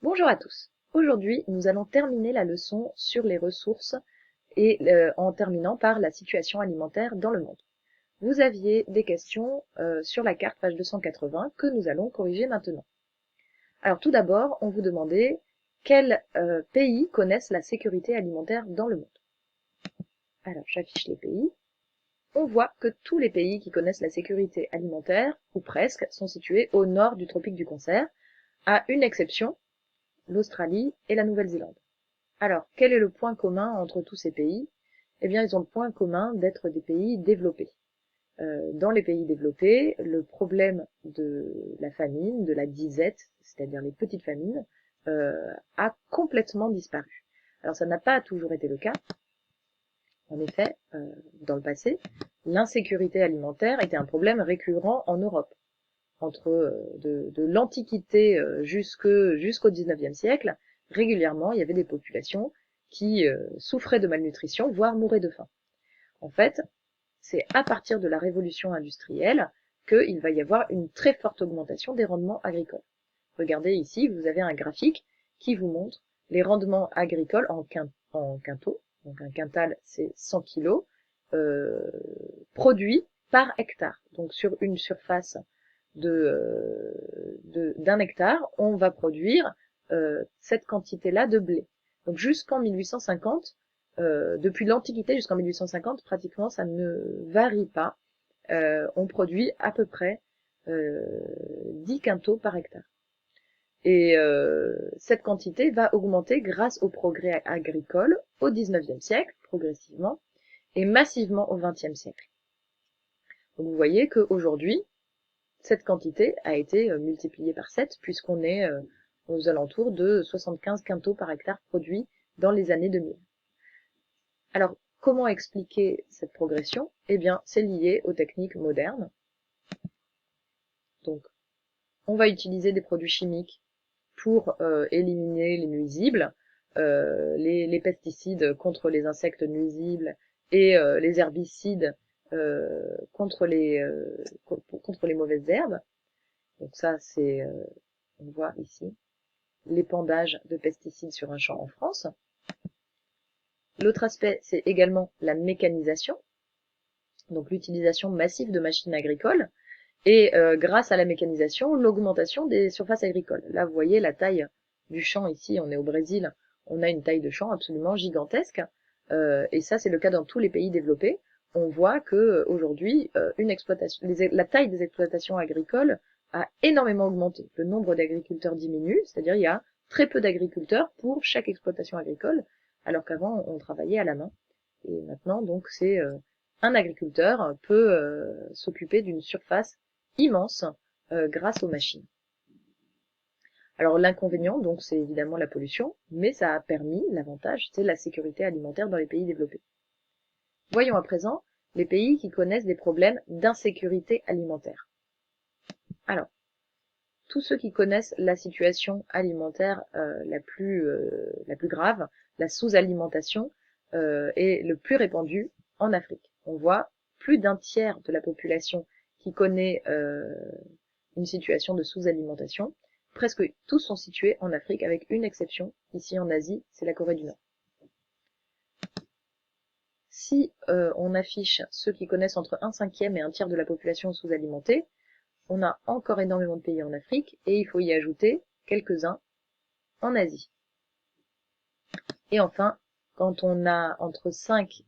Bonjour à tous. Aujourd'hui, nous allons terminer la leçon sur les ressources et en terminant par la situation alimentaire dans le monde. Vous aviez des questions sur la carte page 280 que nous allons corriger maintenant. Alors tout d'abord, on vous demandait quels pays connaissent la sécurité alimentaire dans le monde. Alors j'affiche les pays. On voit que tous les pays qui connaissent la sécurité alimentaire, ou presque, sont situés au nord du tropique du Cancer, à une exception, l'Australie et la Nouvelle-Zélande. Alors, quel est le point commun entre tous ces pays? Eh bien, ils ont le point commun d'être des pays développés. Dans les pays développés, le problème de la famine, de la disette, c'est-à-dire les petites famines, a complètement disparu. Alors, ça n'a pas toujours été le cas. En effet, dans le passé, l'insécurité alimentaire était un problème récurrent en Europe. Entre de l'Antiquité jusqu'au XIXe siècle, régulièrement, il y avait des populations qui souffraient de malnutrition, voire mouraient de faim. En fait, c'est à partir de la révolution industrielle qu'il va y avoir une très forte augmentation des rendements agricoles. Regardez ici, vous avez un graphique qui vous montre les rendements agricoles en quintaux. Donc un quintal, c'est 100 kilos produits par hectare. Donc sur une surface d'un hectare, on va produire cette quantité-là de blé. Donc jusqu'en 1850, depuis l'Antiquité jusqu'en 1850, pratiquement ça ne varie pas. On produit à peu près 10 quintaux par hectare. Et cette quantité va augmenter grâce au progrès agricole au XIXe siècle, progressivement, et massivement au XXe siècle. Donc vous voyez qu'aujourd'hui, cette quantité a été multipliée par 7 puisqu'on est aux alentours de 75 quintaux par hectare produits dans les années 2000. Alors, comment expliquer cette progression? Eh bien, c'est lié aux techniques modernes. Donc, on va utiliser des produits chimiques pour éliminer les nuisibles, les pesticides contre les insectes nuisibles et les herbicides contre les mauvaises herbes. Donc ça, c'est, on voit ici, l'épandage de pesticides sur un champ en France. L'autre aspect, c'est également la mécanisation, donc l'utilisation massive de machines agricoles, et grâce à la mécanisation, l'augmentation des surfaces agricoles. Là, vous voyez la taille du champ ici, on est au Brésil, on a une taille de champ absolument gigantesque, et ça c'est le cas dans tous les pays développés. On voit que aujourd'hui, la taille des exploitations agricoles a énormément augmenté. Le nombre d'agriculteurs diminue, c'est-à-dire il y a très peu d'agriculteurs pour chaque exploitation agricole, alors qu'avant on travaillait à la main. Et maintenant, donc, c'est un agriculteur peut s'occuper d'une surface immense grâce aux machines. Alors l'inconvénient, donc, c'est évidemment la pollution, mais ça a permis, l'avantage, c'est la sécurité alimentaire dans les pays développés. Voyons à présent les pays qui connaissent des problèmes d'insécurité alimentaire. Alors, tous ceux qui connaissent la situation alimentaire la plus grave, la sous-alimentation, est le plus répandu en Afrique. On voit plus d'un tiers de la population qui connaît une situation de sous-alimentation. Presque tous sont situés en Afrique, avec une exception, ici en Asie, c'est la Corée du Nord. Si on affiche ceux qui connaissent entre un cinquième et un tiers de la population sous-alimentée, on a encore énormément de pays en Afrique, et il faut y ajouter quelques-uns en Asie. Et enfin, quand on a entre 5%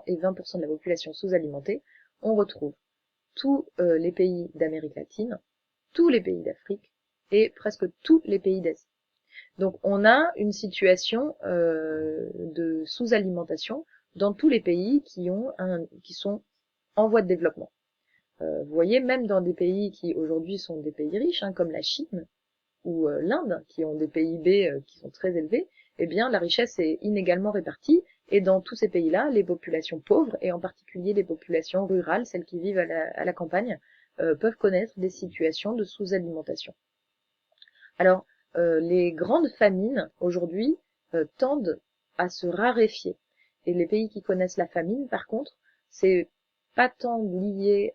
et 20% de la population sous-alimentée, on retrouve tous les pays d'Amérique latine, tous les pays d'Afrique et presque tous les pays d'Asie. Donc on a une situation de sous-alimentation dans tous les pays qui sont en voie de développement. Vous voyez, même dans des pays qui aujourd'hui sont des pays riches, comme la Chine ou l'Inde, qui ont des PIB qui sont très élevés, eh bien la richesse est inégalement répartie, et dans tous ces pays-là, les populations pauvres, et en particulier les populations rurales, celles qui vivent à la campagne, peuvent connaître des situations de sous-alimentation. Alors, les grandes famines, aujourd'hui, tendent à se raréfier. Et les pays qui connaissent la famine, par contre, c'est pas tant lié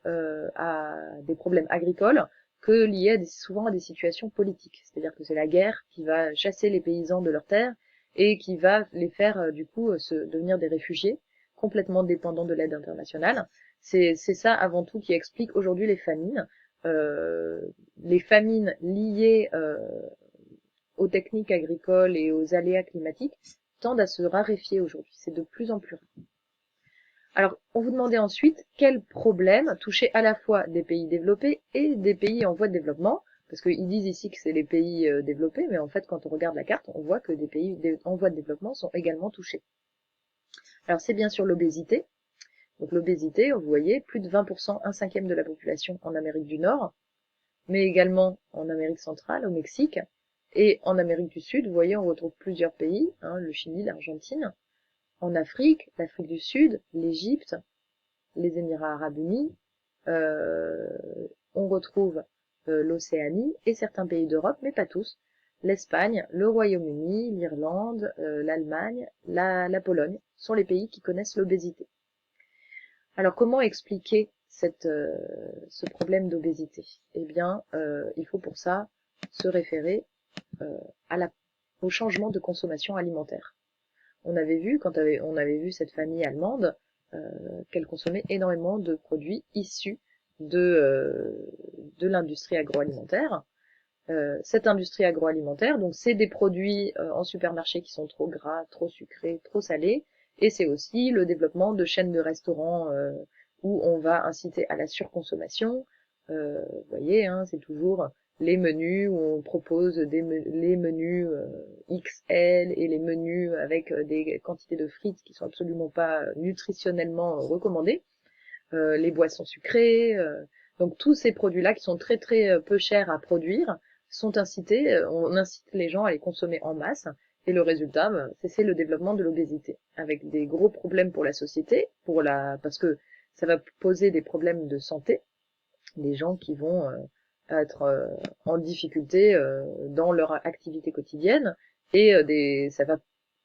à des problèmes agricoles que liées souvent à des situations politiques. C'est-à-dire que c'est la guerre qui va chasser les paysans de leurs terres et qui va les faire du coup devenir des réfugiés complètement dépendants de l'aide internationale. C'est ça avant tout qui explique aujourd'hui les famines. Les famines liées aux techniques agricoles et aux aléas climatiques tendent à se raréfier aujourd'hui. C'est de plus en plus rare. Alors, on vous demandait ensuite quels problèmes touchaient à la fois des pays développés et des pays en voie de développement, parce qu'ils disent ici que c'est les pays développés, mais en fait, quand on regarde la carte, on voit que des pays en voie de développement sont également touchés. Alors, c'est bien sûr l'obésité. Donc l'obésité, vous voyez, plus de 20%, un cinquième de la population en Amérique du Nord, mais également en Amérique centrale, au Mexique, et en Amérique du Sud, vous voyez, on retrouve plusieurs pays, le Chili, l'Argentine, en Afrique, l'Afrique du Sud, l'Égypte, les Émirats arabes unis, on retrouve l'Océanie et certains pays d'Europe, mais pas tous, l'Espagne, le Royaume-Uni, l'Irlande, l'Allemagne, la Pologne sont les pays qui connaissent l'obésité. Alors comment expliquer ce problème d'obésité? Eh bien, il faut pour ça se référer au changement de consommation alimentaire. On avait vu, quand on avait vu cette famille allemande, qu'elle consommait énormément de produits issus de l'industrie agroalimentaire. Cette industrie agroalimentaire, donc c'est des produits en supermarché qui sont trop gras, trop sucrés, trop salés, et c'est aussi le développement de chaînes de restaurants où on va inciter à la surconsommation. Vous voyez, hein, c'est toujours les menus où on propose les menus XL et les menus avec des quantités de frites qui sont absolument pas nutritionnellement recommandées, les boissons sucrées, donc tous ces produits-là qui sont très très peu chers à produire sont incités, on incite les gens à les consommer en masse, et le résultat, c'est le développement de l'obésité, avec des gros problèmes pour la société, parce que ça va poser des problèmes de santé, des gens qui vont être en difficulté dans leur activité quotidienne, et ça va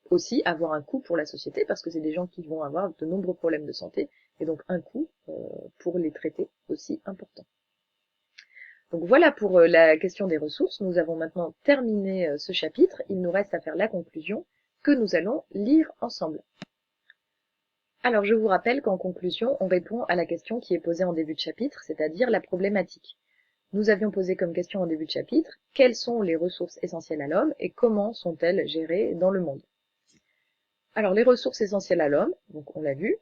aussi avoir un coût pour la société, parce que c'est des gens qui vont avoir de nombreux problèmes de santé, et donc un coût pour les traiter aussi important. Donc voilà pour la question des ressources. Nous avons maintenant terminé ce chapitre. Il nous reste à faire la conclusion que nous allons lire ensemble. Alors je vous rappelle qu'en conclusion, on répond à la question qui est posée en début de chapitre, c'est-à-dire la problématique. Nous avions posé comme question en début de chapitre, quelles sont les ressources essentielles à l'homme et comment sont-elles gérées dans le monde? Alors les ressources essentielles à l'homme, donc on l'a vu,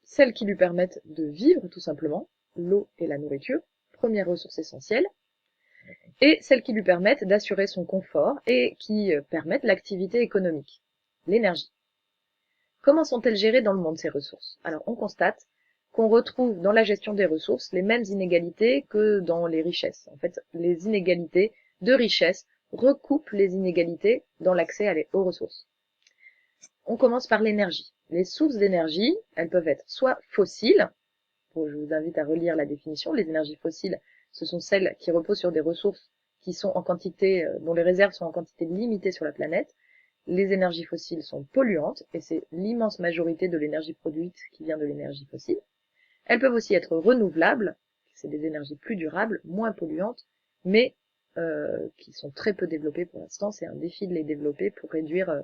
celles qui lui permettent de vivre tout simplement, l'eau et la nourriture, première ressource essentielle, et celles qui lui permettent d'assurer son confort et qui permettent l'activité économique, l'énergie. Comment sont-elles gérées dans le monde, ces ressources? Alors on constate qu'on retrouve dans la gestion des ressources les mêmes inégalités que dans les richesses. En fait, les inégalités de richesse recoupent les inégalités dans l'accès aux ressources. On commence par l'énergie. Les sources d'énergie, elles peuvent être soit fossiles, je vous invite à relire la définition, les énergies fossiles, ce sont celles qui reposent sur des ressources qui sont en quantité, dont les réserves sont en quantité limitée sur la planète. Les énergies fossiles sont polluantes, et c'est l'immense majorité de l'énergie produite qui vient de l'énergie fossile. Elles peuvent aussi être renouvelables, c'est des énergies plus durables, moins polluantes, mais qui sont très peu développées pour l'instant. C'est un défi de les développer pour réduire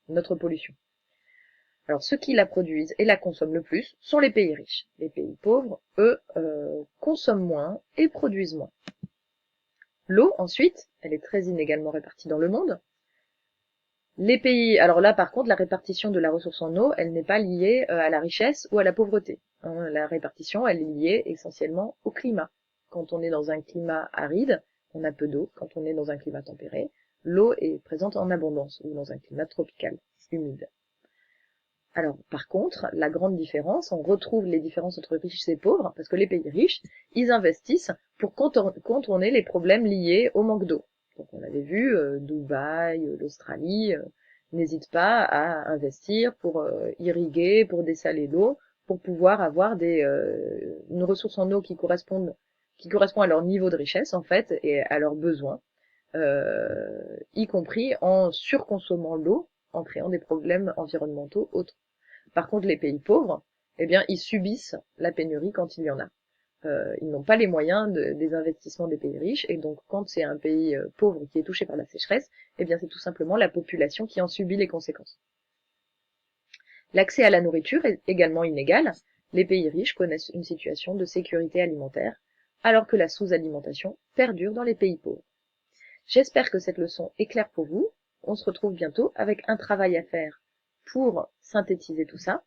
notre pollution. Alors ceux qui la produisent et la consomment le plus sont les pays riches. Les pays pauvres, eux, consomment moins et produisent moins. L'eau, ensuite, elle est très inégalement répartie dans le monde. Les pays, alors là par contre, la répartition de la ressource en eau, elle n'est pas liée à la richesse ou à la pauvreté. La répartition, elle est liée essentiellement au climat. Quand on est dans un climat aride, on a peu d'eau. Quand on est dans un climat tempéré, l'eau est présente en abondance, ou dans un climat tropical, humide. Alors, par contre, la grande différence, on retrouve les différences entre riches et pauvres, parce que les pays riches, ils investissent pour contourner les problèmes liés au manque d'eau. Donc, on avait vu, Dubaï, l'Australie, n'hésitent pas à investir pour irriguer, pour dessaler l'eau, pour pouvoir avoir une ressource en eau qui correspond à leur niveau de richesse, en fait, et à leurs besoins, y compris en surconsommant l'eau, en créant des problèmes environnementaux autres. Par contre, les pays pauvres, eh bien, ils subissent la pénurie quand il y en a. Ils n'ont pas les moyens des investissements des pays riches, et donc quand c'est un pays pauvre qui est touché par la sécheresse, eh bien c'est tout simplement la population qui en subit les conséquences. L'accès à la nourriture est également inégal. Les pays riches connaissent une situation de sécurité alimentaire, alors que la sous-alimentation perdure dans les pays pauvres. J'espère que cette leçon est claire pour vous. On se retrouve bientôt avec un travail à faire pour synthétiser tout ça.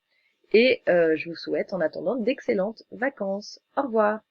Et je vous souhaite en attendant d'excellentes vacances. Au revoir.